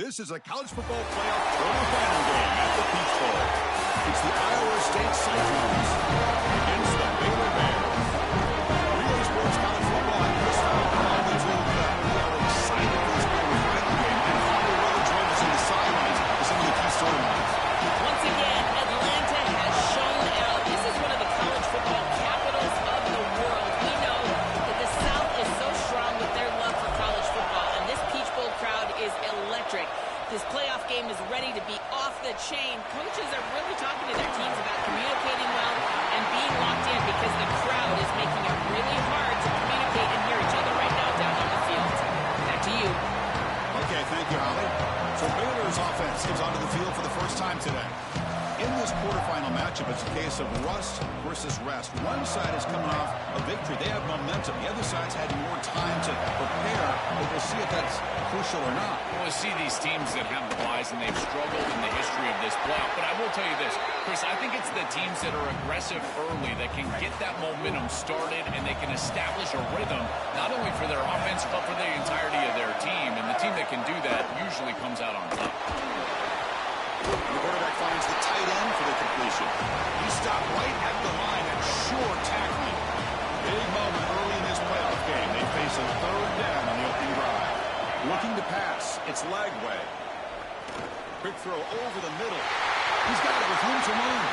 This is a college football playoff quarterfinal game at the Peach Bowl. It's the Iowa State Cyclones against the Baylor Bears. Relay Sports College Football and Chris Fowler on the tube. We are excited for this quarterfinal game. And Fowler will join us in the sidelines for some of the key storylines. Once again, Atlanta has shown out. This is one of the college football capitals of the world. We know that the South is so strong with their love for college football, and this Peach Bowl crowd is electric. This playoff game is ready to be off the chain. Coaches are really talking to their teams about communicating well and being locked in because the crowd is making it really hard to communicate and hear each other right now down on the field. Back to you. Okay, thank you, Holly. So Baylor's offense comes onto the field for the first time today. In this quarterfinal matchup, it's a case of rust versus rest. One side is coming off a victory. They have momentum. The other side's had more time to prepare, but we'll see if that's crucial or not. We'll see these teams that have buys, and they've struggled in the history of this playoff. But I will tell you this, Chris, I think it's the teams that are aggressive early that can get that momentum started, and they can establish a rhythm, not only for their offense, but for the entirety of their team. And the team that can do that usually comes out on top. The quarterback finds the tight end for the completion. He stopped right at the line and sure tackling. Big moment early in this playoff game. They face a third down on the opening drive. Looking to pass. It's Lagway. Quick throw over the middle. He's got it with room to move.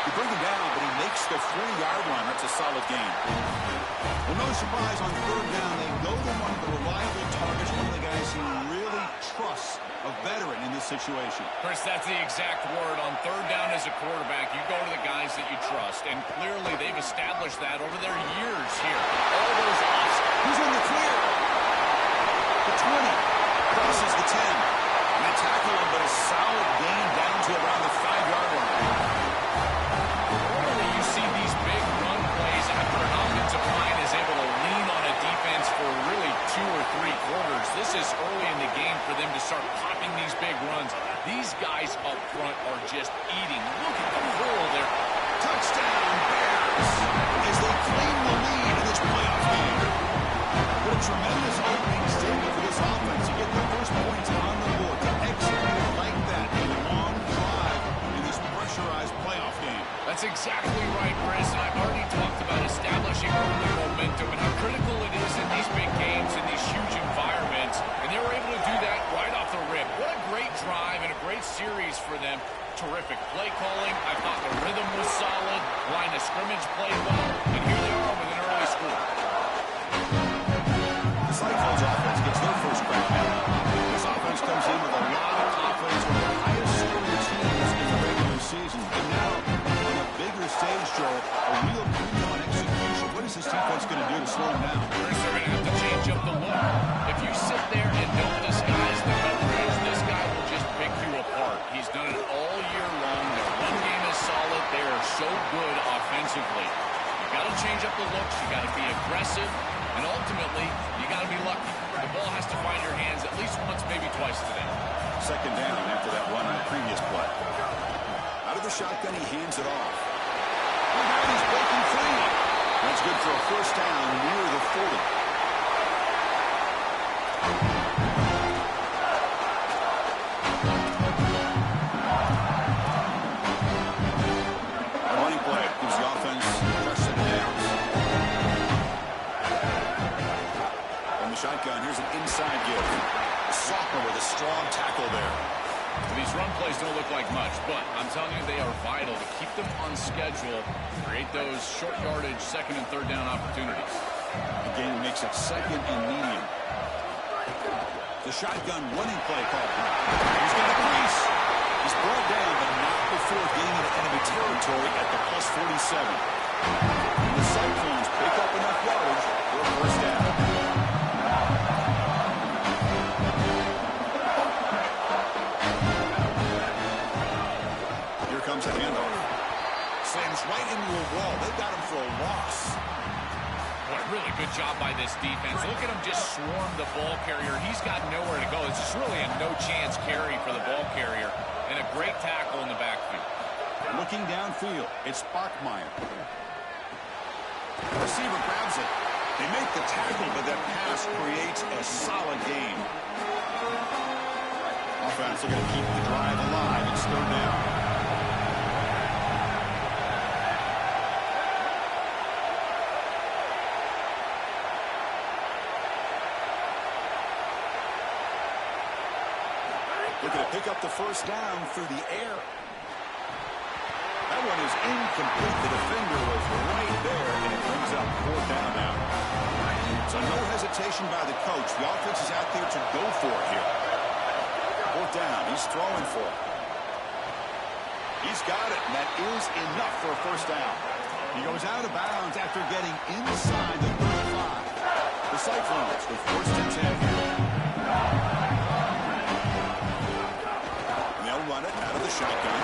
He brings him down, but he makes the 40-yard run. That's a solid gain. Well, no surprise on third down. They go to one of the reliable targets, one of the guys he really trusts, a veteran in this situation. Chris, that's the exact word. On third down as a quarterback, you go to the guys that you trust, and clearly they've established that over their years here. All those offs. Who's in the clear? The 20. Crosses the 10. And they tackle him, but a solid gain down to around the 5-yard line. Normally you see these big run plays after an offensive line is able to lean on a defense for really 2 or 3 quarters. This is early in the game for them to start popping these big runs. These guys up front are just eating. Look at the hole there. Touchdown, Bears, as they claim the lead in this playoff game. What a tremendous opening statement for this offense to get their first points on the board, to execute like that a long drive in this pressurized playoff game. That's exactly right, Chris. And I've already talked about establishing early momentum and how critical it is in these big games, in these huge environments. And they were able to do that right off the rip. What a great drive and a great series for them. Terrific play calling. I thought the rhythm was solid. Line of scrimmage played well. And here they are with an early score. The Cyclones offense gets their first crack now. This offense comes in with a lot of confidence, one of the highest scoring teams in the regular season. And now, on a bigger stage, Joel, a real premium on execution. What is this defense going to do to slow them down? Chris, they're going to have to change up the look. If you sit there and don't disguise the coverage, this guy will just pick you apart. He's done it all year long. Their run game is solid. They are so good offensively. You've got to change up the looks. You've got to be aggressive. And ultimately, you got to be lucky. The ball has to find your hands at least once, maybe twice today. Second down after that run on the previous play. Out of the shotgun, he hands it off. And now he's breaking free. That's good for a first down near the 40. A running play gives the offense fresh set of downs. On the shotgun, here's an inside give. A sophomore with a strong tackle there. These run plays don't look like much, but I'm telling you, they are vital to keep them on schedule, create those short yardage second and third down opportunities. The game makes it second and medium. The shotgun running play call. He's got a crease. He's brought down, but not before getting into enemy territory at the plus 47. And the Cyclones pick up enough yardage for a first down. Here comes a handoff. Slams right into a wall. They got him for a loss. What a really good job by this defense. Look at him just swarm the ball carrier. He's got nowhere to go. It's just really a no-chance carry for the ball carrier. And a great tackle in the backfield. Looking downfield, it's Bachmeier. The receiver grabs it. They make the tackle, but that pass creates a solid gain. Offense looking to keep the drive alive. It's third down. Looking to pick up the first down through the air. That one is incomplete. The defender was right there, and it brings up fourth down now. So no hesitation by the coach. The offense is out there to go for it here. Fourth down. He's throwing for it. He's got it, and that is enough for a first down. He goes out of bounds after getting inside the 35. The Cyclones with first and 10 here. Run it out of the shotgun.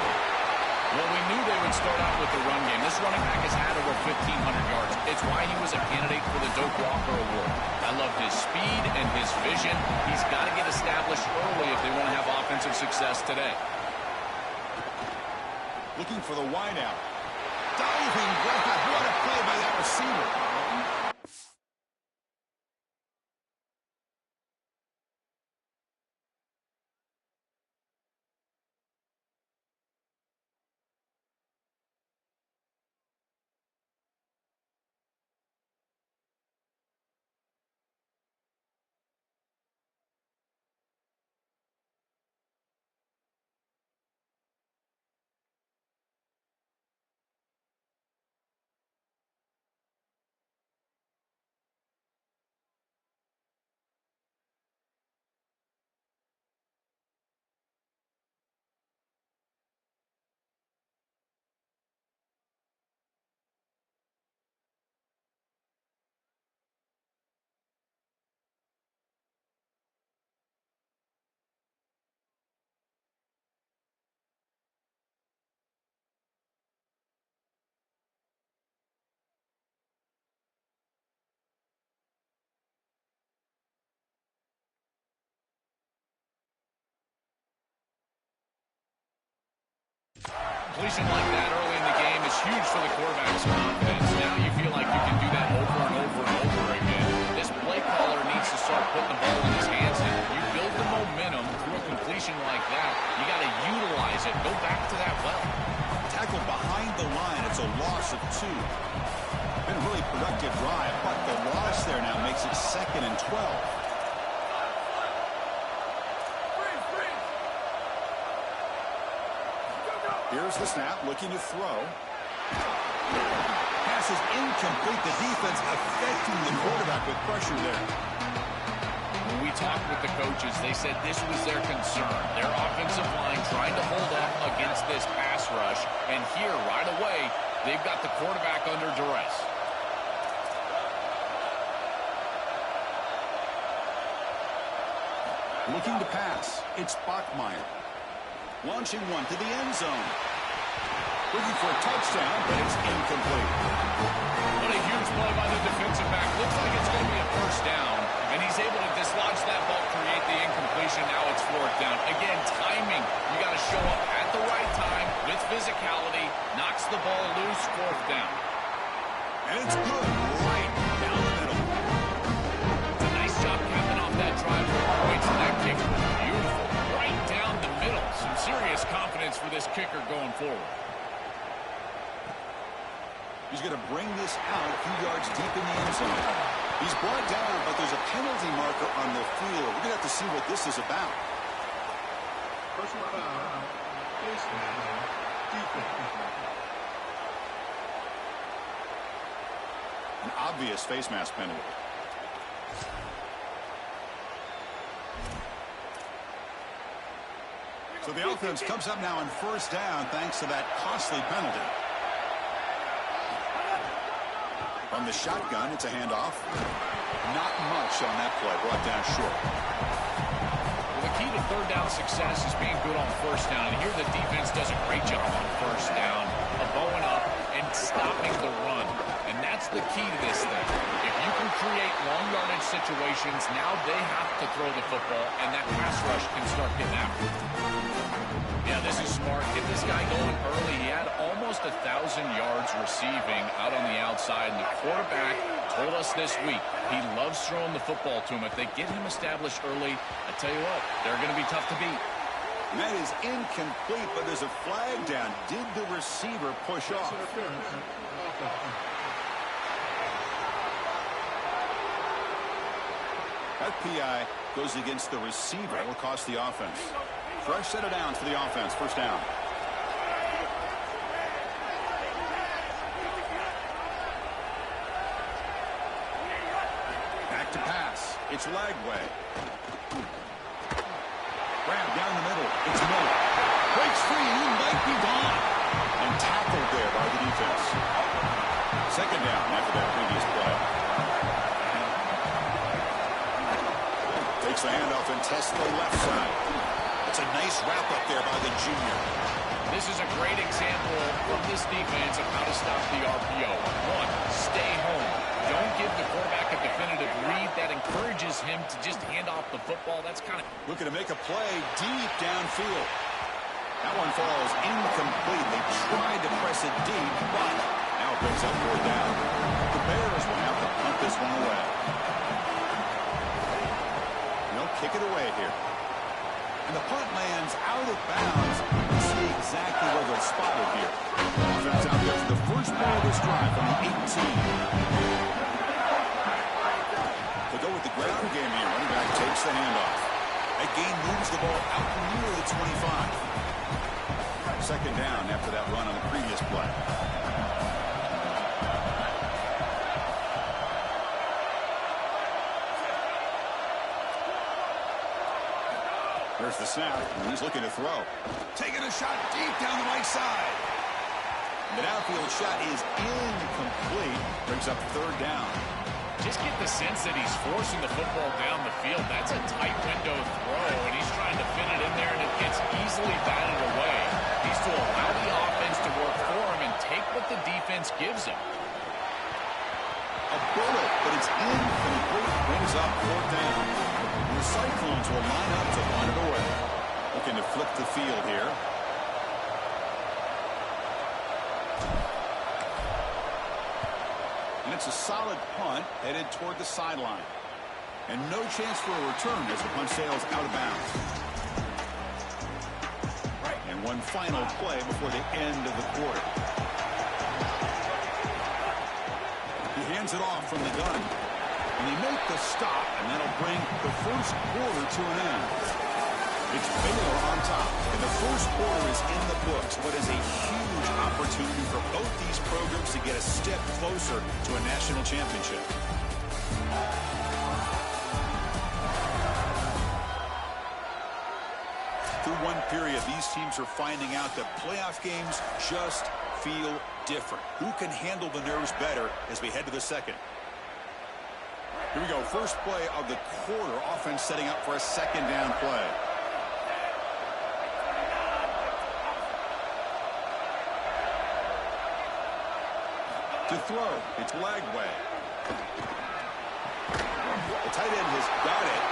Well, we knew they would start out with the run game. This running back has had over 1,500 yards. It's why he was a candidate for the Doak Walker Award. I loved his speed and his vision. He's got to get established early if they want to have offensive success today. Looking for the wideout. Diving record. What a play by that receiver. Completion like that early in the game is huge for the quarterback's confidence. Now you feel like you can do that over and over and over again. This play caller needs to start putting the ball in his hands. And you build the momentum through a completion like that. You got to utilize it. Go back to that well. Tackle behind the line. It's a loss of 2. Been a really productive drive, but the loss there now makes it 2nd and 12. Here's the snap, looking to throw. Pass is incomplete. The defense affecting the quarterback with pressure there. When we talked with the coaches, they said this was their concern. Their offensive line trying to hold up against this pass rush. And here, right away, they've got the quarterback under duress. Looking to pass. It's Bachmeier. Launching one to the end zone. Looking for a touchdown, but it's incomplete. What a huge play by the defensive back. Looks like it's going to be a first down. And he's able to dislodge that ball, create the incompletion. Now it's fourth down. Again, timing. You got to show up at the right time with physicality. Knocks the ball loose, fourth down. And it's good. Right down the middle. It's a nice job capping off that drive with points in that kicker. Beautiful. Right down the middle. Some serious confidence for this kicker going forward. He's going to bring this out a few yards deep in the end zone. He's brought down, but there's a penalty marker on the field. We're going to have to see what this is about. Personal foul. An obvious face mask penalty. So the offense comes up now on first down thanks to that costly penalty. From the shotgun, it's a handoff. Not much on that play, brought down short. Well, the key to third down success is being good on first down. And here the defense does a great job on first down of bowing up and stopping the run. And that's the key to this thing. If you can create long yardage situations, now they have to throw the football, and that pass rush can start getting after it. Yeah, this is smart. Get this guy going early. He had almost 1,000 yards receiving out on the outside, and the quarterback told us this week he loves throwing the football to him. If they get him established early, I tell you what, they're going to be tough to beat. And that is incomplete, but there's a flag down. Did the receiver push off? That PI goes against the receiver. That will cost the offense. Fresh set of downs for the offense. First down. Back to pass. It's Lagway. Grab down the middle. It's Miller. Breaks free. He might be gone. And tackled there by the defense. Second down after that previous play. Takes the handoff and tests the left side. It's a nice wrap-up there by the junior. This is a great example from this defense of how to stop the RPO. One, stay home. Don't give the quarterback a definitive read that encourages him to just hand off the football. That's kind of looking to make a play deep downfield. That one falls incomplete. They tried to press it deep, but now it brings up 4th down. The Bears will have to punt this one away. They'll kick it away here. And the punt lands out of bounds. Let's see exactly where they'll spot it here. Offense out there for the first play of this drive from the 18. They go with the ground game here. Running back takes the handoff. That gain moves the ball out near the 25. Second down after that run on the previous play. There's the snap, and he's looking to throw. Taking a shot deep down the right side. The downfield shot is incomplete. Brings up 3rd down. just get the sense that he's forcing the football down the field. That's a tight window throw, and he's trying to fit it in there, and it gets easily batted away. Needs to allow the offense to work for him and take what the defense gives him. A bullet, but it's incomplete. Brings up 4th down. And the Cyclones will line up to punt it away. Looking to flip the field here. And it's a solid punt headed toward the sideline. And no chance for a return as the punt sails out of bounds. And one final play before the end of the quarter. He hands it off from the gun. And they make the stop, and that'll bring the first quarter to an end. It's Baylor on top, and the first quarter is in the books. What is a huge opportunity for both these programs to get a step closer to a national championship. Through one period, these teams are finding out that playoff games just feel different. Who can handle the nerves better as we head to the second? Here we go. First play of the quarter. Offense setting up for a second down play. To throw, it's Lagway. The tight end has got it.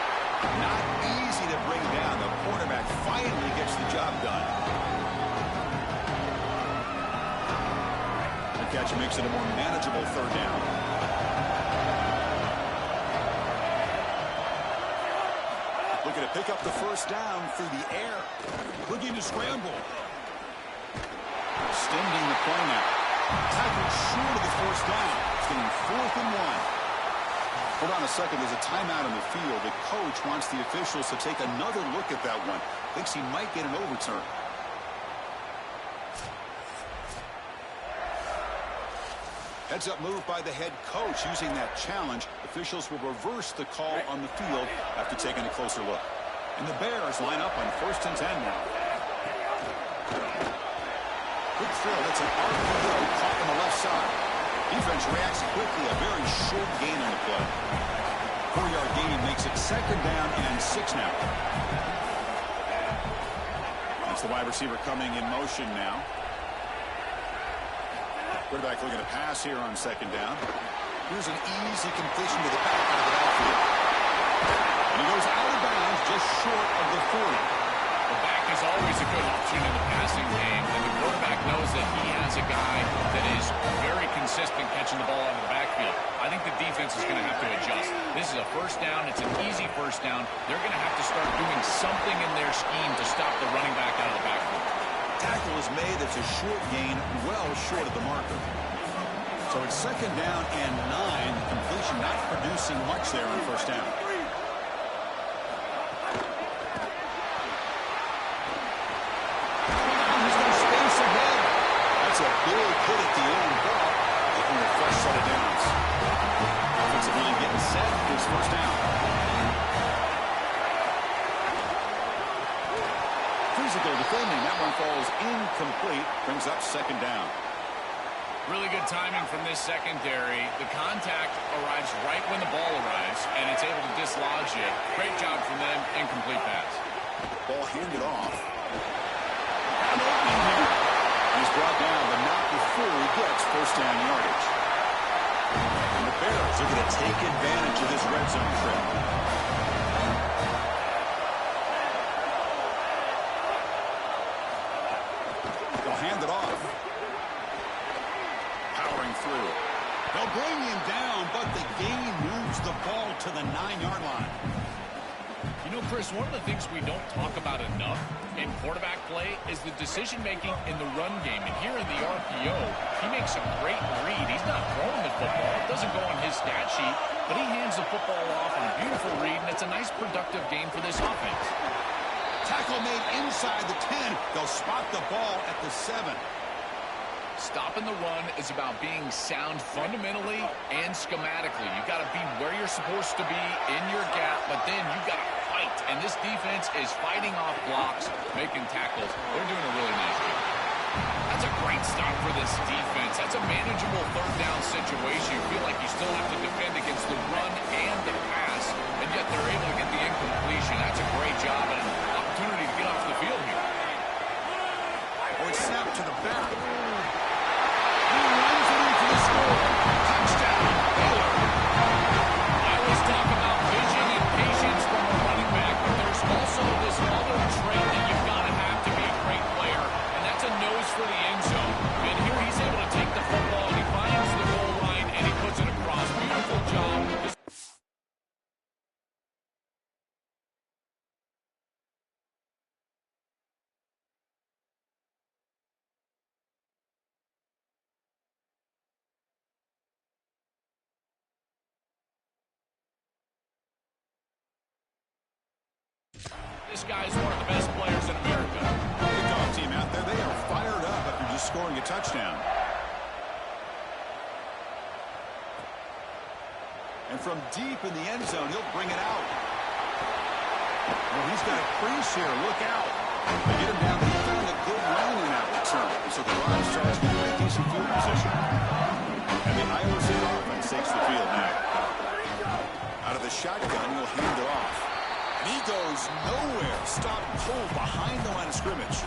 Not easy to bring down. The quarterback finally gets the job done. The catch makes it a more manageable 3rd down. Looking to pick up the first down through the air. Looking to scramble. Extending the play now. Tackled short of the first down. It's getting 4th and 1. Hold on a second. There's a timeout on the field. The coach wants the officials to take another look at that one. Thinks he might get an overturn. Heads up move by the head coach using that challenge. Officials will reverse the call on the field after taking a closer look. And the Bears line up on 1st and 10 now. Quick throw. That's an RPO caught on the left side. Defense reacts quickly. A very short gain on the play. 4-yard gain makes it 2nd down and 6 now. That's the wide receiver coming in motion now. Quarterback looking to pass here on 2nd down. Here's an easy completion to the back out of the backfield. And he goes out of bounds just short of the 40. The back is always a good option in the passing game, and the quarterback knows that he has a guy that is very consistent consistent catching the ball out of the backfield. I think the defense is going to have to adjust. This is a first down. It's an easy first down. They're going to have to start doing something in their scheme to stop the running back out of the backfield. Tackle is made. That's a short gain, well short of the marker. So it's second down and 9. Completion not producing much there on first down. He's got space ahead. That's a big hit at the end, but looking at a fresh set of downs. Offensive line getting set. Here's first down. Physical defending. That one falls incomplete. Brings up second down. Really good timing from this secondary. The contact arrives right when the ball arrives, and it's able to dislodge it. Great job from them. Incomplete pass. Ball handed off. An opening here. He's brought down, but not before he gets first down yardage. And the Bears are going to take advantage of this red zone trip. They'll hand it off. Powering through. They'll bring him down, but the gain moves the ball to the 9-yard line. You know, Chris, one of the things we don't talk about enough in quarterback play is the decision-making in the run game. And here in the RPO, he makes a great read. He's not throwing the football. It doesn't go on his stat sheet, but he hands the football off on a beautiful read, and it's a nice, productive game for this offense. Tackle made inside the 10. They'll spot the ball at the 7. Stopping the run is about being sound fundamentally and schematically. You've got to be where you're supposed to be in your gap, but then you've got to fight. And this defense is fighting off blocks, making tackles. They're doing a really nice job. That's a great stop for this defense. That's a manageable third down situation. You feel like you still have to defend against the run and the pass, and yet they're able to get the incompletion. That's a great job and an opportunity to get off the field here. Oh, it's snapped to the back. He runs it into the score. Touchdown, Baylor. I always talk about vision and patience from a running back, but there's also this other trait that you've got to have to be a great player, and that's a nose for the end zone. And here he's able to take the football, and he finds the goal line, and he puts it across. Beautiful job. This guy's one of the best players in America. Kickoff team out there, they are fired up after just scoring a touchdown. And from deep in the end zone, he'll bring it out. Well, he's got a crease here. Look out. They get him down. He found a good lane in that return. So the drive starts with a decent field position. And the Iowa State offense takes the field now. Out of the shotgun, he'll hand it off. And he goes nowhere. Stop pulled behind the line of scrimmage.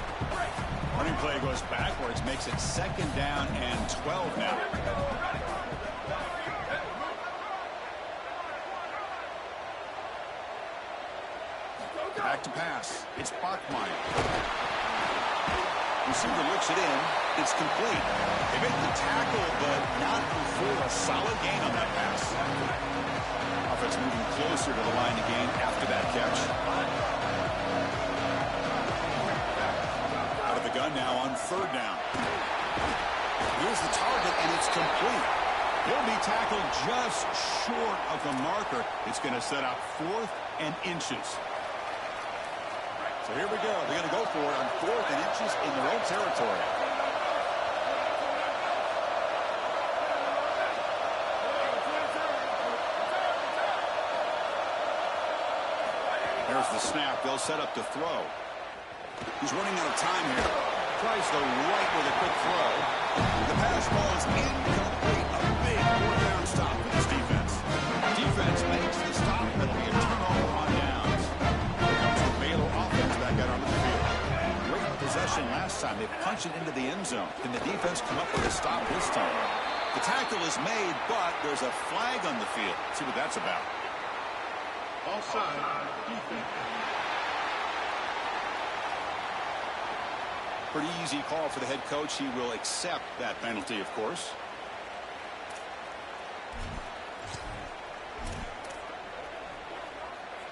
Running play goes backwards, makes it second down and 12 now. Back to pass. It's Bachmeier. Receiver looks it in. It's complete. They make the tackle, but not before a solid gain on that pass. Offense moving closer to the line of gain after that catch. Out of the gun now on third down. Here's the target, and it's complete. He'll be tackled just short of the marker. It's going to set up 4th and inches. So here we go. They're going to go for it on 4th and inches in their own territory. There's the snap. They'll set up to throw. He's running out of time here. Tries the right with a quick throw. The pass ball is incomplete. A big 4th down stop for this defense. Defense makes the stop. It'll be a turnover on downs. Here comes the Baylor offense back out onto the field. Great possession last time. They punched it into the end zone. Can the defense come up with a stop this time? The tackle is made, but there's a flag on the field. Let's see what that's about. Offside, defense. Pretty easy call for the head coach. He will accept that penalty, of course.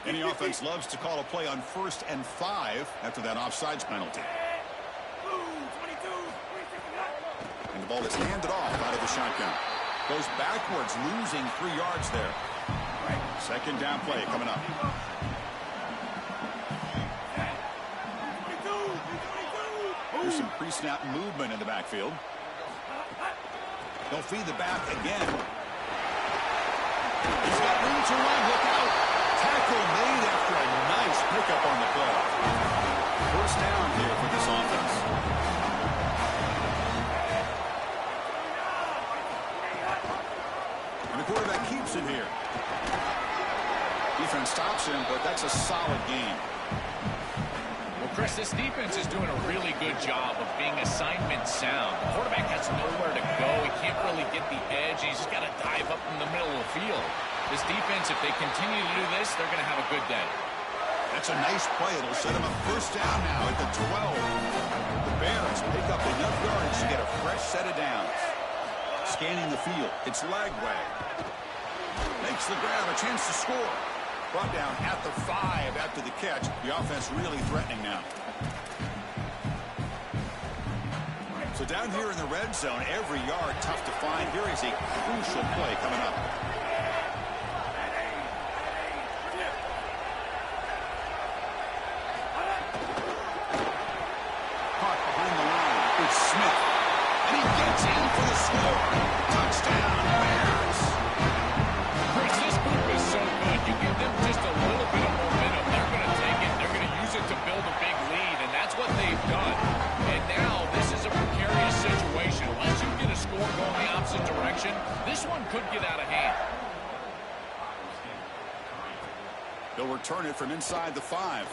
Any offense loves to call a play on 1st and 5 after that offsides penalty. And the ball is handed off out of the shotgun. Goes backwards, losing 3 yards there. 2nd down play coming up. There's some pre-snap movement in the backfield. They'll feed the back again. He's got room to run. Look out. Tackle made after a nice pickup on the play. 1st down here for this offense. And the quarterback keeps it here. Defense stops him, but that's a solid gain. Chris, this defense is doing a really good job of being assignment sound. The quarterback has nowhere to go. He can't really get the edge. He's just got to dive up in the middle of the field. This defense, if they continue to do this, they're going to have a good day. That's a nice play. It'll set him up 1st down now at the 12. The Bears pick up enough yards to get a fresh set of downs. Scanning the field. It's Lagway. Makes the grab. A chance to score. Brought down at the 5 after the catch. The offense really threatening now. So down here in the red zone, every yard tough to find. Here is a crucial play coming up. Caught behind the line. It's Smith. And he gets in for the score. Touchdown, Bears. Chris, this group is so good. You give them just a little bit of momentum, they're going to take it. They're going to use it to build a big lead, and that's what they've done. And now this is a precarious situation. Unless you get a score going the opposite direction, this one could get out of hand. They'll return it from inside the 5.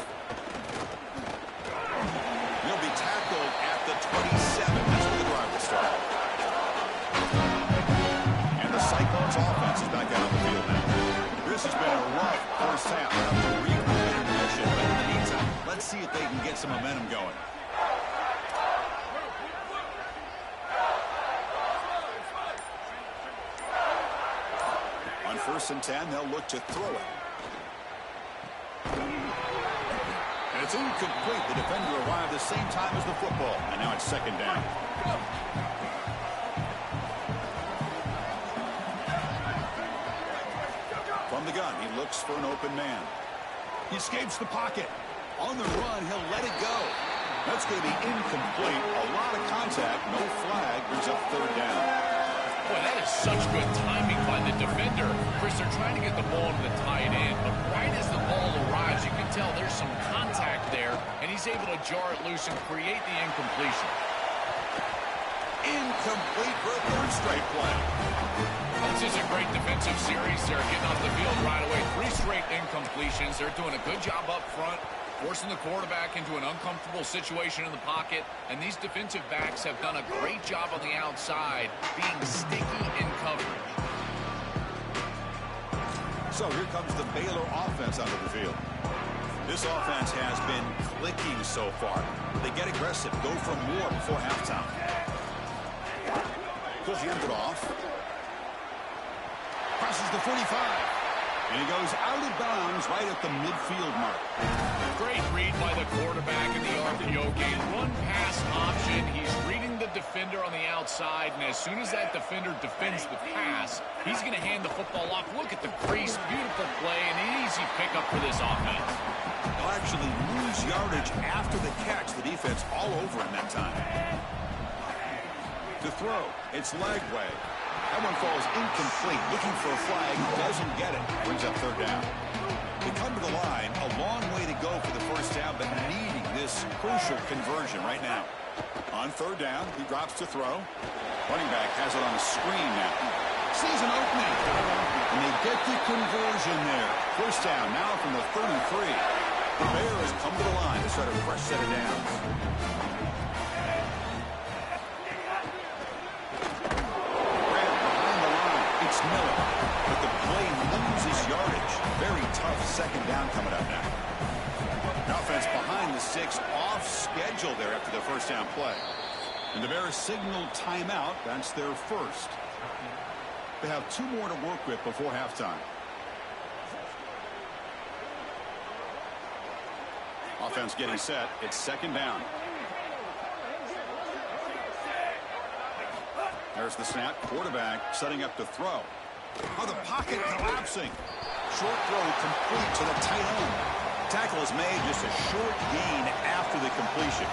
He'll be tackled at the 27. That's where the drive will start. And the Cyclones offense is back out on the field now. This has been a rough 1st half. They'll have to regroup in intermission, but in the meantime, let's see if they can get some momentum going. On 1st and 10, they'll look to throw it. And it's incomplete. The defender arrived the same time as the football, and now it's 2nd down. From the gun, he looks for an open man. He escapes the pocket. On the run, he'll let it go. That's going to be incomplete. A lot of contact, no flag, brings up 3rd down. Boy, that is such good timing by the defender. Chris, they're trying to get the ball to the tight end, but right as the ball arrives, you can tell there's some contact there, and he's able to jar it loose and create the incompletion. Incomplete for a 3rd straight play. This is a great defensive series. They're getting off the field right away. 3 straight incompletions. They're doing a good job up front, forcing the quarterback into an uncomfortable situation in the pocket. And these defensive backs have done a great job on the outside, being sticky in coverage. So here comes the Baylor offense onto the field. This offense has been clicking so far. They get aggressive, go for more before halftime. He'll hand it off. Crosses the 45. And he goes out of bounds right at the midfield mark. Great read by the quarterback in the RPO game. One pass option. He's reading the defender on the outside, and as soon as that defender defends the pass, he's going to hand the football off. Look at the crease. Beautiful play and an easy pickup for this offense. They'll actually lose yardage after the catch. The defense all over him that time. To throw, it's Lagway. That one falls incomplete. Looking for a flag, doesn't get it. Brings up 3rd down. They come to the line, a long way to go for the 1st down, but needing this crucial conversion right now. On 3rd down, he drops to throw. Running back has it on the screen now. Sees an opening. And they get the conversion there. 1st down now from the 33. The Bears come to the line to start a fresh set of downs. Miller, but the play loses yardage. Very tough 2nd down coming up now. The offense behind the 6, off schedule there after the 1st down play. And the Bears signal timeout. That's their 1st. They have 2 more to work with before halftime. Offense getting set. It's second down. There's the snap. Quarterback setting up to throw. Oh, the pocket collapsing. Short throw complete to the tight end. Tackle is made, just a short gain after the completion.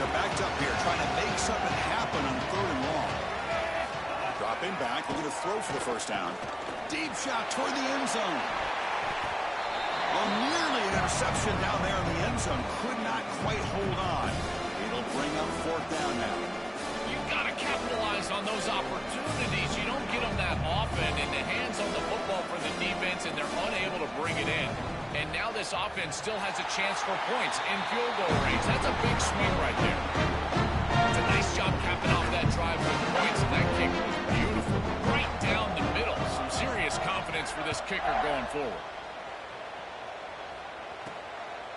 They're backed up here trying to make something happen on third and long. Dropping back, looking to throw for the first down. Deep shot toward the end zone. Well, nearly an interception down there in the end zone. Could not quite hold on. It'll bring up fourth down now. You've got to capitalize on those opportunities. You don't get them that often, and the hands on the football for the defense, and they're unable to bring it in. And now this offense still has a chance for points in field goal range. That's a big swing right there. It's a nice job capping off that drive with points, and that kick was beautiful. Right down the middle. Some serious confidence for this kicker going forward.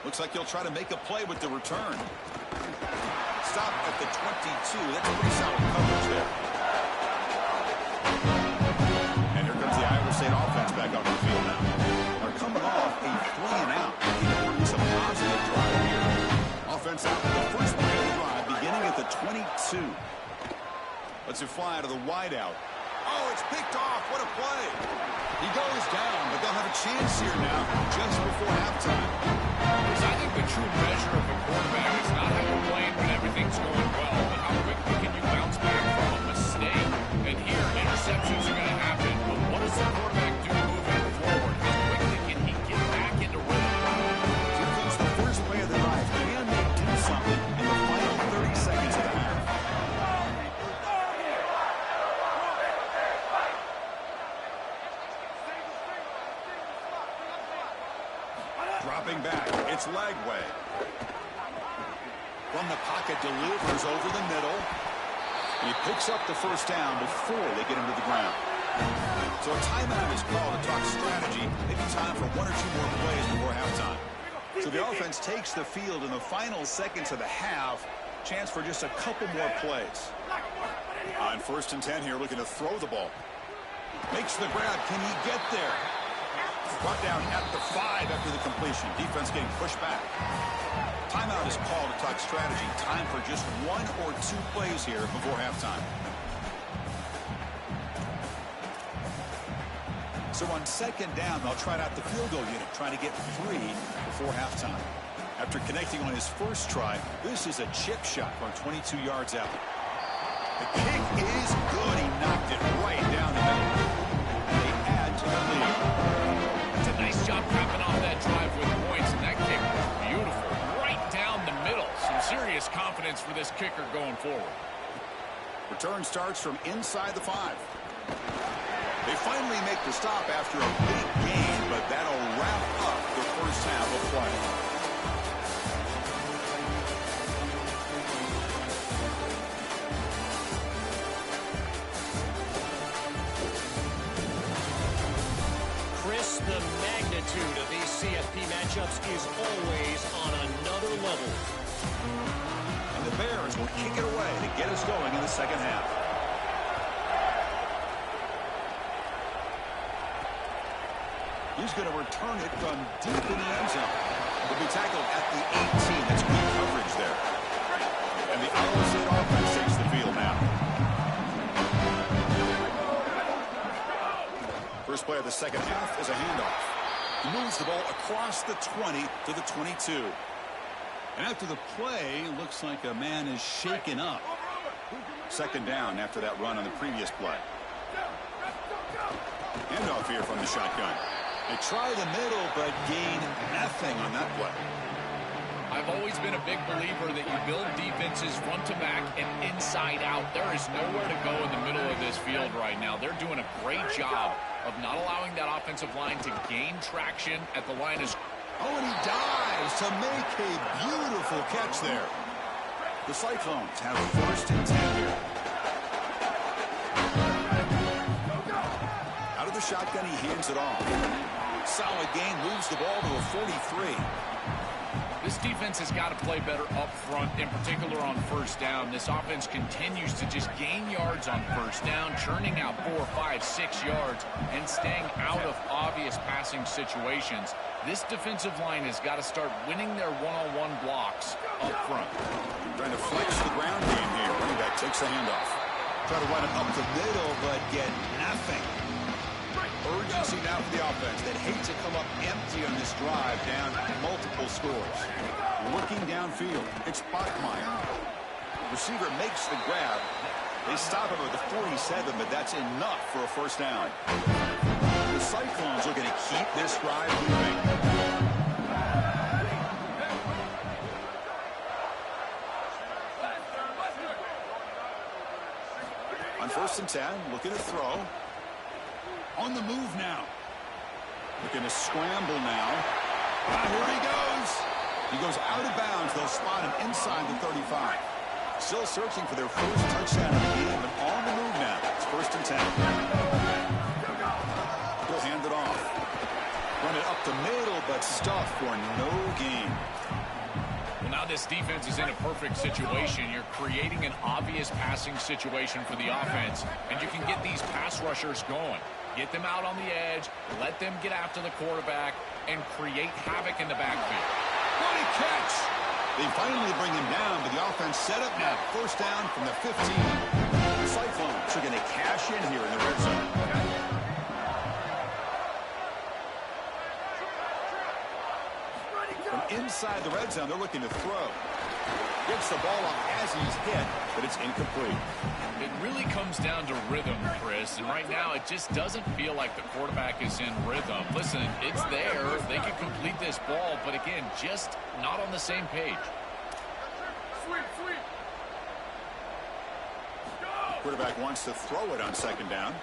Looks like he'll try to make a play with the return. Stop at the 22. That's a pretty solid coverage there. And here comes the Iowa State offense back on the field now. They're coming off a 3-and-out. Some positive drive here. Offense out for the first play of the drive, beginning at the 22. Lets it fly to the wideout. Oh, it's picked off. What a play. He goes down, but they'll have a chance here now just before halftime. I think the true measure of a quarterback is not how you're playing when everything's going well, but how quickly can you bounce back from a mistake. And here, interceptions are going to happen, but what does the quarterback do moving forward? How quickly can he get back into rhythm? Here comes the first play of the drive. Can they do something in the final 30 seconds of the half? Dropping back, it's Lagway. From the pocket, delivers over the middle. He picks up the first down before they get him to the ground. So a timeout is called to talk strategy. Maybe time for one or two more plays before halftime. So the offense takes the field in the final seconds of the half. Chance for just a couple more plays. On 1st and 10 here, looking to throw the ball. Makes the grab. Can he get there? Brought down at the 5 after the completion. Defense getting pushed back. Timeout is called to talk strategy. Time for just one or two plays here before halftime. So on 2nd down, they'll try out the field goal unit, trying to get 3 before halftime. After connecting on his first try, this is a chip shot from 22 yards out. The kick is good. He knocked it right down the middle. And they add to the lead. Nice job capping off that drive with points, and that kick was beautiful. Right down the middle. Some serious confidence for this kicker going forward. Return starts from inside the 5. They finally make the stop after a big gain, but that'll wrap up the first half of play. The magnitude of these CFP matchups is always on another level. And the Bears will kick it away to get us going in the second half. He's going to return it from deep in the end zone. He'll be tackled at the 18. That's good coverage there. And the Iowa State offense takes the field now. First play of the second half is a handoff. He moves the ball across the 20 to the 22. And after the play, looks like a man is shaken up. 2nd down after that run on the previous play. Handoff here from the shotgun. They try the middle, but gain nothing on that play. I've always been a big believer that you build defenses front to back and inside out. There is nowhere to go in the middle of this field right now. They're doing a great job of not allowing that offensive line to gain traction at the line. Oh, and he dives to make a beautiful catch there. The Cyclones have 1st and 10 here. Out of the shotgun, he hands it off. Solid gain, moves the ball to a 43. This defense has got to play better up front, in particular on 1st down. This offense continues to just gain yards on 1st down, churning out 4, 5, 6 yards, and staying out of obvious passing situations. This defensive line has got to start winning their one-on-one blocks up front. Trying to flex the ground game here. Running back takes the handoff. Try to run it up the middle, but get nothing. Urgency now for the offense that hate to come up empty on this drive, down multiple scores. Looking downfield, it's Bachmeier. Receiver makes the grab. They stop him at the 47, but that's enough for a first down. The Cyclones are going to keep this drive moving. On 1st and 10, looking to throw. On the move now. Looking to scramble now. Here he goes. He goes out of bounds. They'll spot him inside the 35. Still searching for their first touchdown of the game, but on the move now. It's 1st and 10. He'll hand it off. Run it up the middle, but stuffed for no gain. Well, now this defense is in a perfect situation. You're creating an obvious passing situation for the offense, and you can get these pass rushers going. Get them out on the edge, let them get after the quarterback, and create havoc in the backfield. What a catch! They finally bring him down, but the offense set up now. First down from the 15. The Cyclones are going to cash in here in the red zone. From inside the red zone, they're looking to throw. Gets the ball up as he's hit, but it's incomplete. It really comes down to rhythm, Chris, and right now it just doesn't feel like the quarterback is in rhythm. Listen, it's there. They can complete this ball, but again, just not on the same page. Quarterback wants to throw it on 2nd down.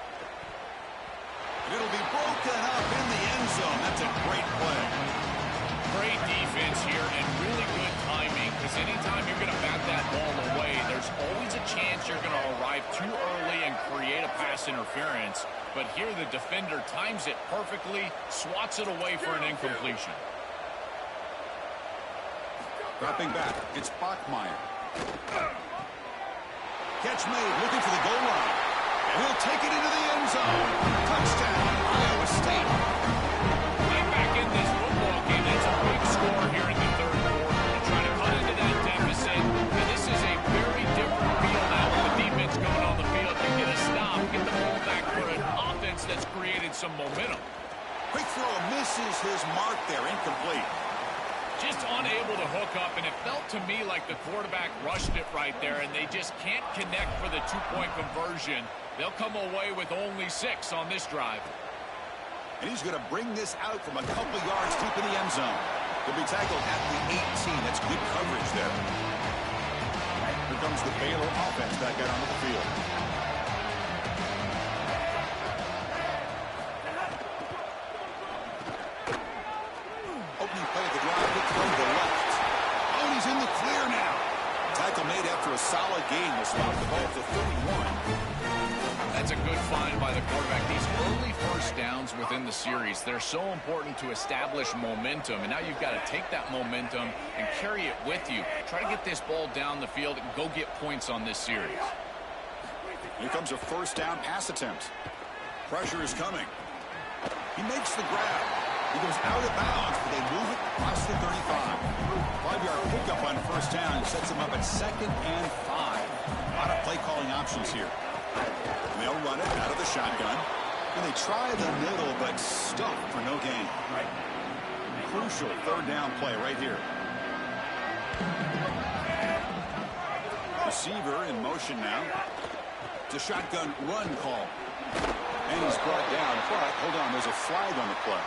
And it'll be broken up in the end zone. That's a great play. Great defense here and really good timing, because anytime you're going to bat that ball away, there's always a chance you're going to arrive too early and create a pass interference. But here the defender times it perfectly, swats it away for an incompletion. Dropping back, it's Bachmeier. Catch made, looking for the goal line. And he'll take it into the end zone. Touchdown, Iowa State. Right back in this football game. That's a big score here in the 3rd quarter. They're trying to cut into that deficit. And this is a very different feel now with the defense going on the field. You get a stop, get the ball back for an offense that's created some momentum. Quick throw misses his mark there, incomplete. Just unable to hook up, and it felt to me like the quarterback rushed it right there, and they just can't connect for the 2-point conversion. They'll come away with only 6 on this drive. And he's going to bring this out from a couple yards deep in the end zone. He'll be tackled at the 18. That's good coverage there. Here comes the Baylor offense back out onto the field. Opening play of the drive, look from the left. Oh, and he's in the clear now. Tackle made after a solid gain. Will spot the ball to 31. That's a good find by the quarterback. These early first downs within the series, they're so important to establish momentum. And now you've got to take that momentum and carry it with you. Try to get this ball down the field and go get points on this series. Here comes a first down pass attempt. Pressure is coming. He makes the grab. He goes out of bounds, but they move it across the 35. 5-yard pickup on first down sets him up at 2nd and 5. A lot of play calling options here. And they'll run it out of the shotgun. And they try the middle, but stuffed for no gain. Crucial 3rd down play right here. Receiver in motion now. It's a shotgun run call. And he's brought down, but hold on, there's a flag on the play.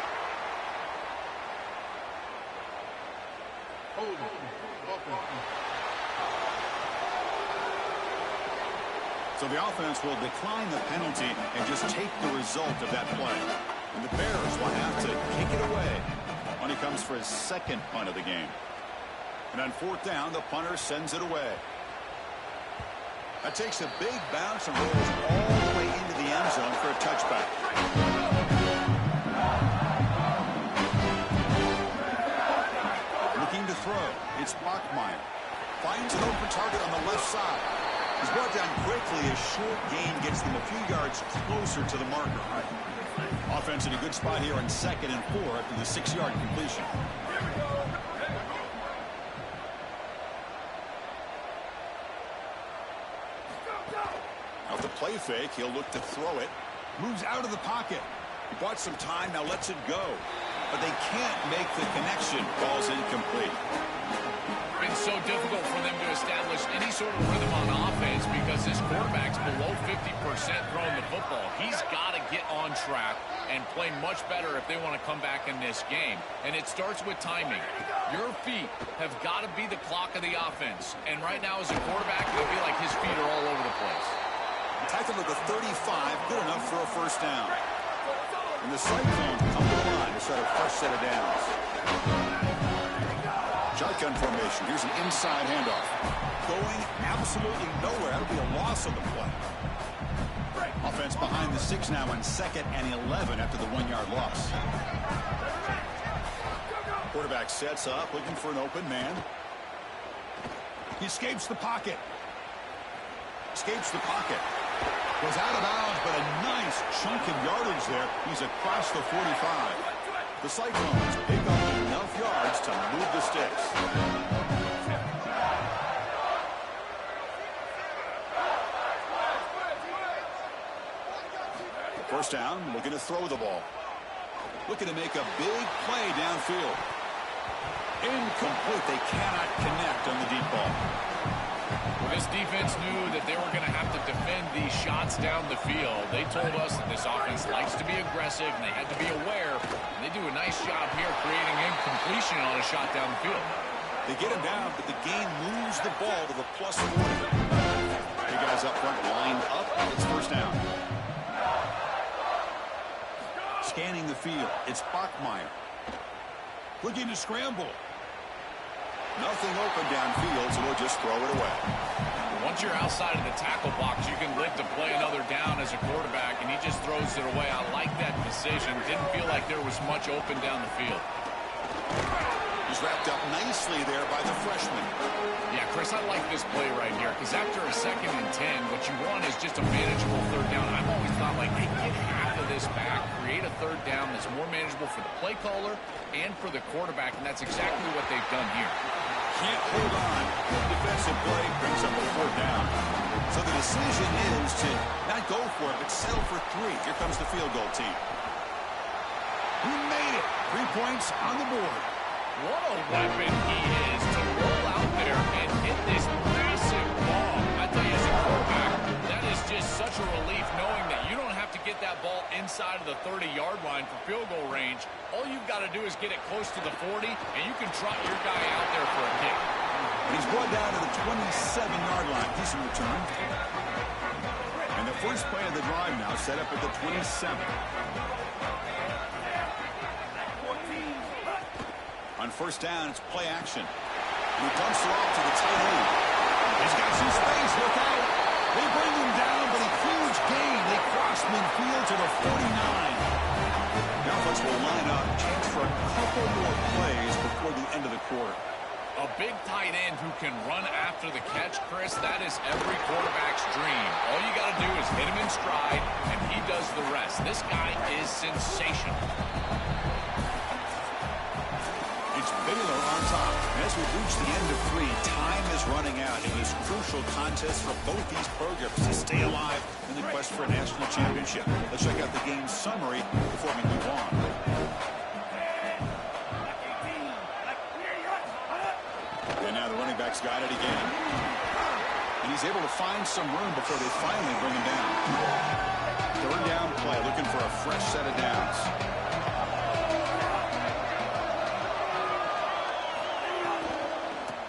So the offense will decline the penalty and just take the result of that play. And the Bears will have to kick it away when he comes for his 2nd punt of the game. And on 4th down, the punter sends it away. That takes a big bounce and rolls all the way into the end zone for a touchback. Looking to throw. It's Bachmeier. Finds an open target on the left side. He's brought down quickly. A short gain gets them a few yards closer to the marker. Offense in a good spot here on 2nd and 4 after the 6-yard completion. Off the play fake, he'll look to throw it. Moves out of the pocket. He bought some time, now lets it go. But they can't make the connection. Ball's incomplete. It's been so difficult for them to establish any sort of rhythm on offense because this quarterback's below 50% throwing the football. He's got to get on track and play much better if they want to come back in this game. And it starts with timing. Your feet have got to be the clock of the offense. And right now as a quarterback, I feel like his feet are all over the place. Tackle at the 35, good enough for a first down. And the Cyclones come to the line to start a fresh set of downs. Shotgun formation. Here's an inside handoff. Going absolutely nowhere. That'll be a loss on the play. Offense behind the 6 now on 2nd and 11 after the 1-yard loss. Quarterback sets up, looking for an open man. He escapes the pocket. Escapes the pocket. Goes out of bounds, but a nice chunk of yardage there. He's across the 45. The Cyclones pick up enough yards to move the sticks. First down, looking to throw the ball. Looking to make a big play downfield. Incomplete. They cannot connect on the deep ball. Well, this defense knew that they were going to have to defend these shots down the field. They told us that this offense likes to be aggressive, and they had to be aware. And they do a nice job here creating incompletion on a shot down the field. They get him down, but the game moves the ball to the +40. Big guys up front lined up. It's first down. Scanning the field. It's Bachmeier. Looking to scramble. Nothing open downfield, so we'll just throw it away. Once you're outside of the tackle box, you can live to play another down as a quarterback, and he just throws it away. I like that decision. Didn't feel like there was much open down the field. He's wrapped up nicely there by the freshman. Yeah, Chris, I like this play right here because after a 2nd and 10, what you want is just a manageable third down. I've always thought, like, hey, get half of this back, create a third down that's more manageable for the play caller and for the quarterback, and that's exactly what they've done here. Can't hold on. Defensive play brings up a 4th down. So the decision is to not go for it, but settle for 3. Here comes the field goal team. He made it. 3 points on the board. What a weapon he is to roll out there and hit this massive ball. I tell you, as a quarterback, that is just such a relief knowing that you don't have to get that ball inside of the 30-yard line for field goal range. All you've got to do is get it close to the 40, and you can trot your guy out there for a kick. He's brought down to the 27-yard line. Decent return. And the first play of the drive now set up at the 27. On first down, it's play action. And he dumps it off to the tight end. He's got some space. Look out. They bring him down, but a huge gain. They cross midfield to the 49. Now folks will line up. Chance for a couple more plays before the end of the quarter. A big tight end who can run after the catch, Chris, that is every quarterback's dream. All you got to do is hit him in stride, and he does the rest. This guy is sensational. It's Baylor on top. And as we reach the end of 3, time is running out in this crucial contest for both these programs to stay alive in the quest for a national championship. Let's check out the game summary before we move on. And now the running back's got it again. And he's able to find some room before they finally bring him down. Third down play, looking for a fresh set of downs.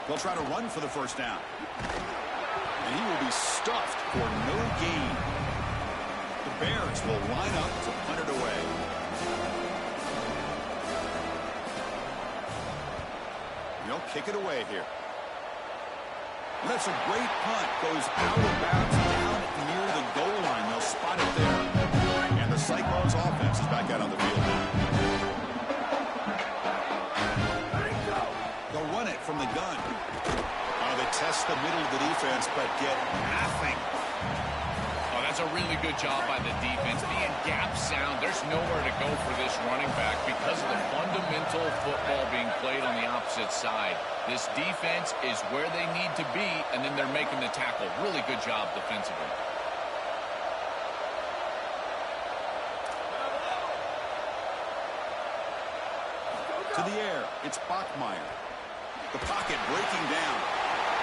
They'll try to run for the first down. And he will be stuffed for no gain. The Bears will line up to punt it away. They'll kick it away here. And that's a great punt. Goes out of bounds down near the goal line. They'll spot it there. And the Cyclones offense is back out on the field now. They'll run it from the gun. They test the middle of the defense, but but get nothing. Oh, that's a really good job by the defense. Being gap sound, there's nowhere to go for this running back because of the fundamental football being played on the opposite side. This defense is where they need to be, and then they're making the tackle. Really good job defensively. To the air, it's Bachmeier. The pocket breaking down.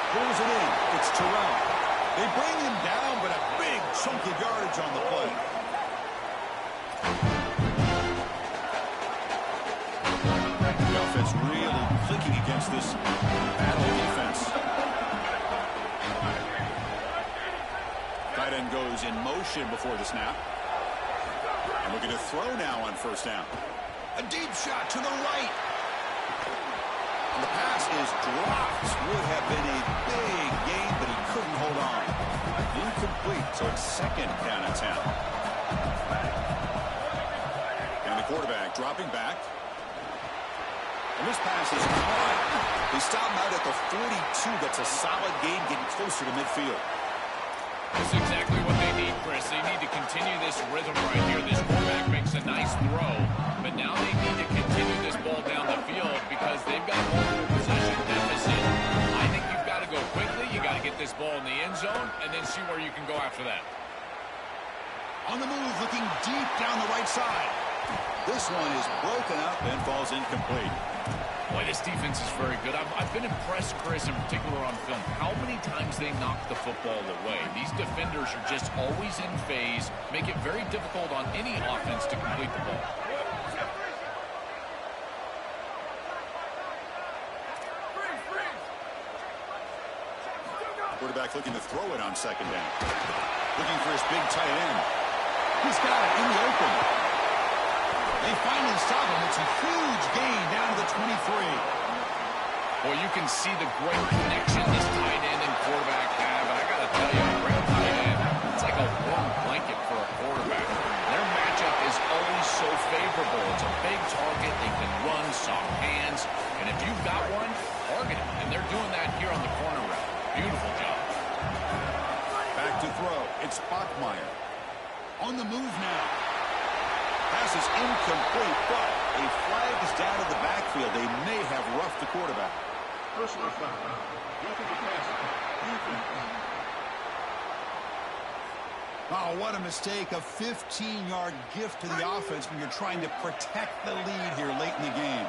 Pulls it in. It's Terrell. They bring him down, but a big chunk of yardage on the play. The offense really clicking against this battle defense. Tight end goes in motion before the snap. And looking to throw now on first down. A deep shot to the right. And the pass is dropped. Would have been a big gain, but he couldn't hold on. Incomplete, so it's second down and 10. And the quarterback dropping back. And this pass is caught. They stop him out at the 42. That's a solid gain, getting closer to midfield. That's exactly what they need, Chris. They need to continue this rhythm right here. This quarterback makes a nice throw, but now they need to continue this ball down the field because they've got a multiple possession deficit. I think you've got to go quickly. You got to get this ball in the end zone and then see where you can go after that. On the move, looking deep down the right side. This one is broken up and falls incomplete. Boy, this defense is very good. I've been impressed, Chris, in particular on film, how many times they knock the football away. These defenders are just always in phase, make it very difficult on any offense to complete the ball. Quarterback looking to throw it on second down. Looking for his big tight end. He's got it in the open. They finally stop him. It's a huge gain down to the 23. Boy, you can see the great connection this tight end and quarterback have. And I got to tell you, a great tight end, it's like a warm blanket for a quarterback. Their matchup is always so favorable. It's a big target. They can run, soft hands. And if you've got one, target it. And they're doing that here on the corner route. Beautiful job. Back to throw. It's Bachmeier. On the move now. Pass is incomplete, but a flag is down in the backfield. They may have roughed the quarterback. Personal foul. Defensive pass. Defense. Oh, what a mistake. A 15-yard gift to the offense when you're trying to protect the lead here late in the game.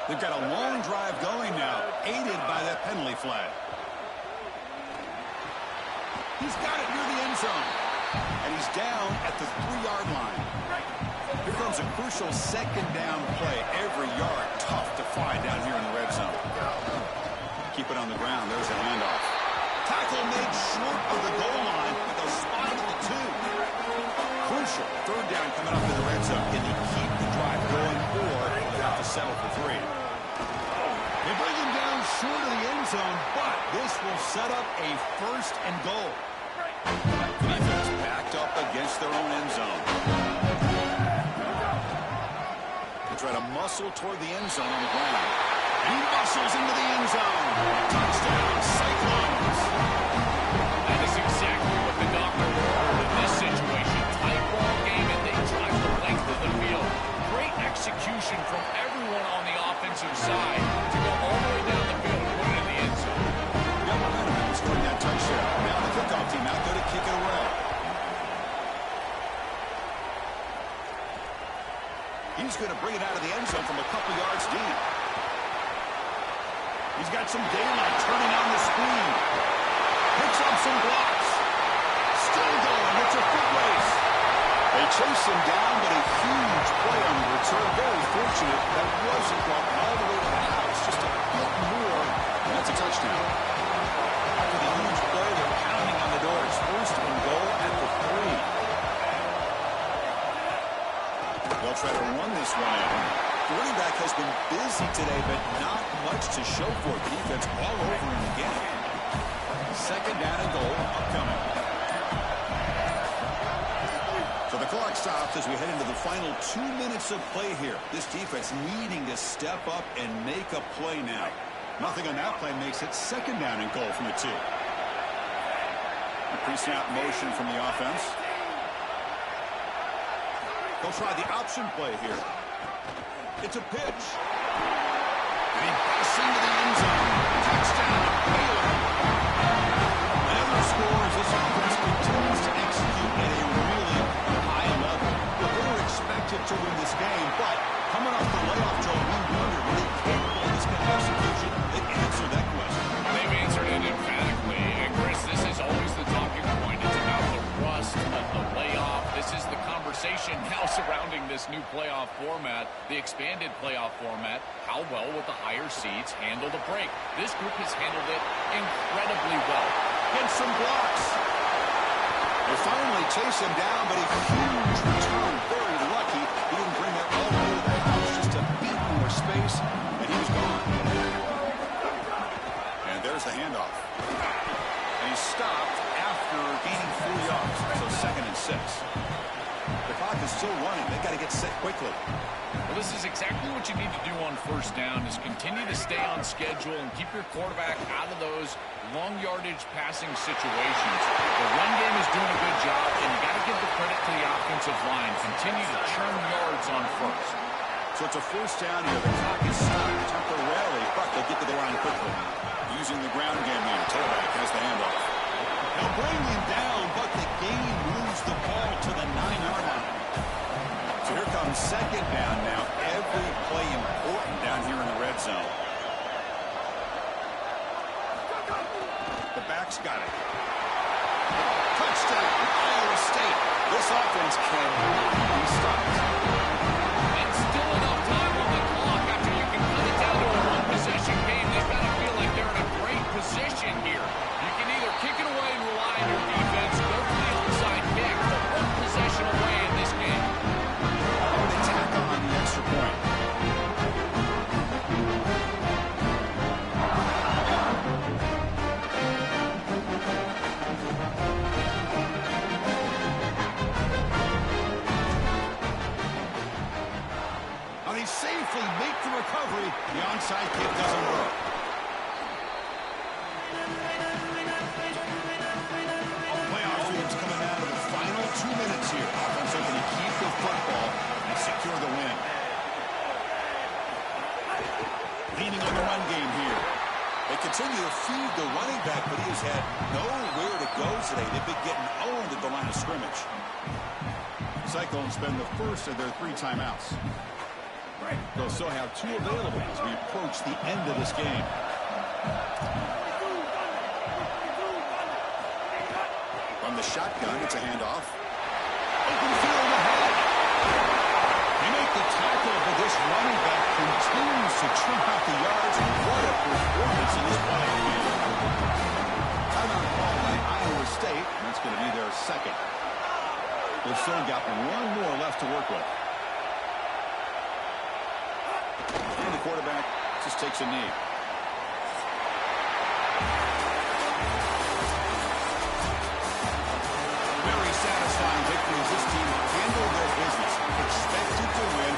They've got a long drive going now, aided by that penalty flag. He's got it near the end zone. And he's down at the 3-yard line. Here comes a crucial second down play. Every yard tough to find down here in the red zone. Keep it on the ground. There's a handoff. Tackle made short of the goal line, but they'll spot it at the 2. Crucial third down coming up in the red zone. Can they keep the drive going, or they'll have to settle for 3? They bring him down short of the end zone, but this will set up a first and goal. Defense backed up against their own end zone. They try to muscle toward the end zone on the ground. He muscles into the end zone. Touchdown, Cyclones. That is exactly what the doctor ordered in this situation. Tight ball game, and they drive the length of the field. Great execution from everyone on the offensive side to go all the way down the field and put it in the end zone. Got momentum after scoring that touchdown. Now the kickoff team out there to kick it away. He's going to bring it out of the end zone from a couple yards deep. He's got some daylight turning on the speed. Picks up some blocks. Still going. It's a foot race. They chase him down, but a huge play on the return. Very fortunate that wasn't brought all the way to the house. Just a bit more. And that's a touchdown. After the huge play, they're pounding on the door. It's first and goal at the 3. They'll try to run this one in. The running back has been busy today, but not much to show for it. Defense all over him again. Second down and goal upcoming. So the clock stops as we head into the final 2 minutes of play here. This defense needing to step up and make a play now. Nothing on that play makes it second down and goal from the 2. pre-snap motion from the offense. They'll try the option play here. It's a pitch. And he busts into the end zone. Touchdown, Baylor. Another score as this offense continues to execute at a really high level. Well, they were expected to win this game, but coming off the layoff, Joe, we wondered, were they capable of this kind of execution? They answered that question. They've answered it emphatically. And, Chris, this is always the talking point. It's about the rust of the layoff. This is the conversation now surrounding this new playoff format, the expanded playoff format. How well will the higher seeds handle the break? This group has handled it incredibly well. Gets some blocks. They finally chase him down, but a huge return. Very lucky. He didn't bring that all over the house, just a bit more space, and he was gone. And there's the handoff. And he stopped after gaining 4 yards, so 2nd and 6. The clock is still running. They got to get set quickly. Well, this is exactly what you need to do on first down, is continue to stay on schedule and keep your quarterback out of those long yardage passing situations. The run game is doing a good job, and you got to give the credit to the offensive line. Continue to churn yards on first. So it's a first down here. The clock is stopped temporarily, but they'll get to the line quickly. Using the ground game here. Tailback has the handoff. They'll bring him down, but the game moves the ball to the 9-yard line. So here comes 2nd down now. Every play important down here in the red zone. The back's got it. Touchdown, Iowa State. This offense cannot be stopped. And still enough time on the clock after you can cut it down to a one-possession game. They've got to feel like they're in a great position here. You can either kick it away and rely on your defense, go for the onside kick, but one possession away in this game. They tack on the extra point. Now they safely make the recovery. The onside kick doesn't work. Playoff games coming down to the final 2 minutes here. Offense looking to keep the football and secure the win. Leaning on the run game here. They continue to feed the running back, but he has had nowhere to go today. They've been getting owned at the line of scrimmage. Cyclones spend the first of their 3 timeouts. They'll still have 2 available as we approach the end of this game. From the shotgun, it's a handoff. Open field ahead. They make the tackle, but this running back continues to trim out the yards. What a performance in this playoff game. Timeout call by Iowa State, and that's going to be their 2nd. They've still got 1 more left to work with. And the quarterback just takes a knee. Very satisfying victory as this team handled their business. Expected to win.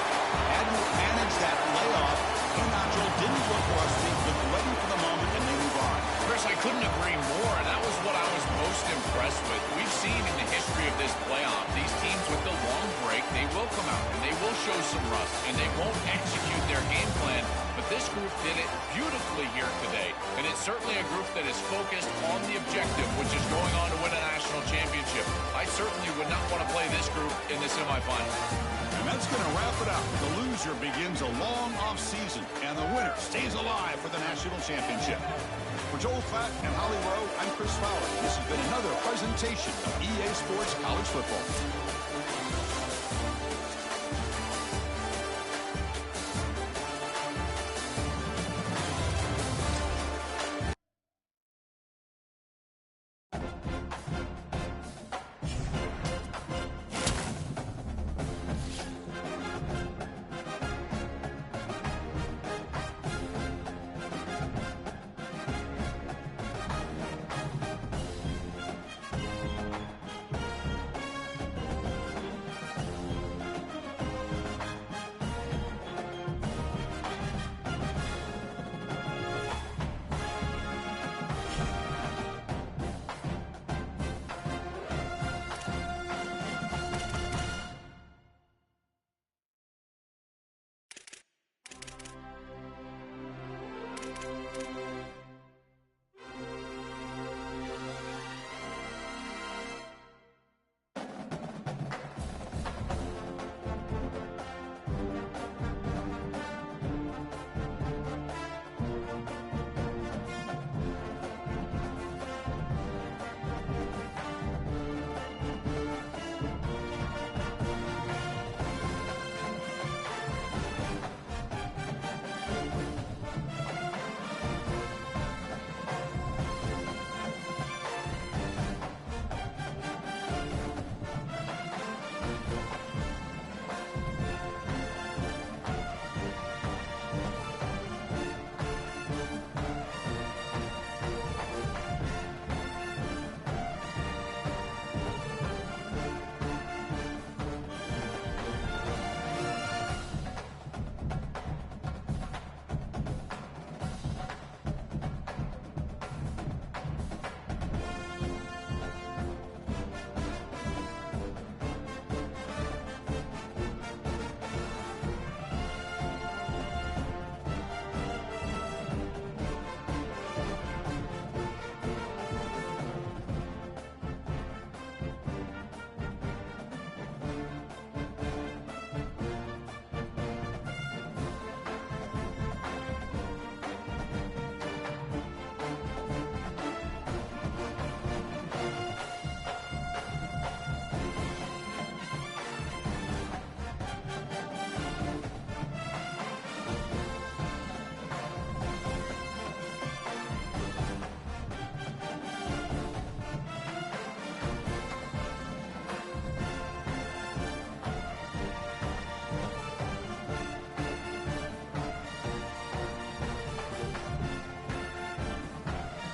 Hadn't managed that layoff. Nacho didn't look rusty, but ready for the moment, and they move on. Chris, I couldn't agree more, and that was what I was most impressed with. We've seen in the history of this playoff, these teams with the long break, they will come out, and they will show some rust, and they won't execute their game plan. But this group did it beautifully here today, and it's certainly a group that is focused on the objective, which is going on to win a national championship. I certainly would not want to play this group in the semifinals. And that's going to wrap it up. The loser begins a long off season, and the winner stays alive for the national championship. For Joel Klatt and Holly Rowe, I'm Chris Fowler. This has been another presentation of EA Sports College Football.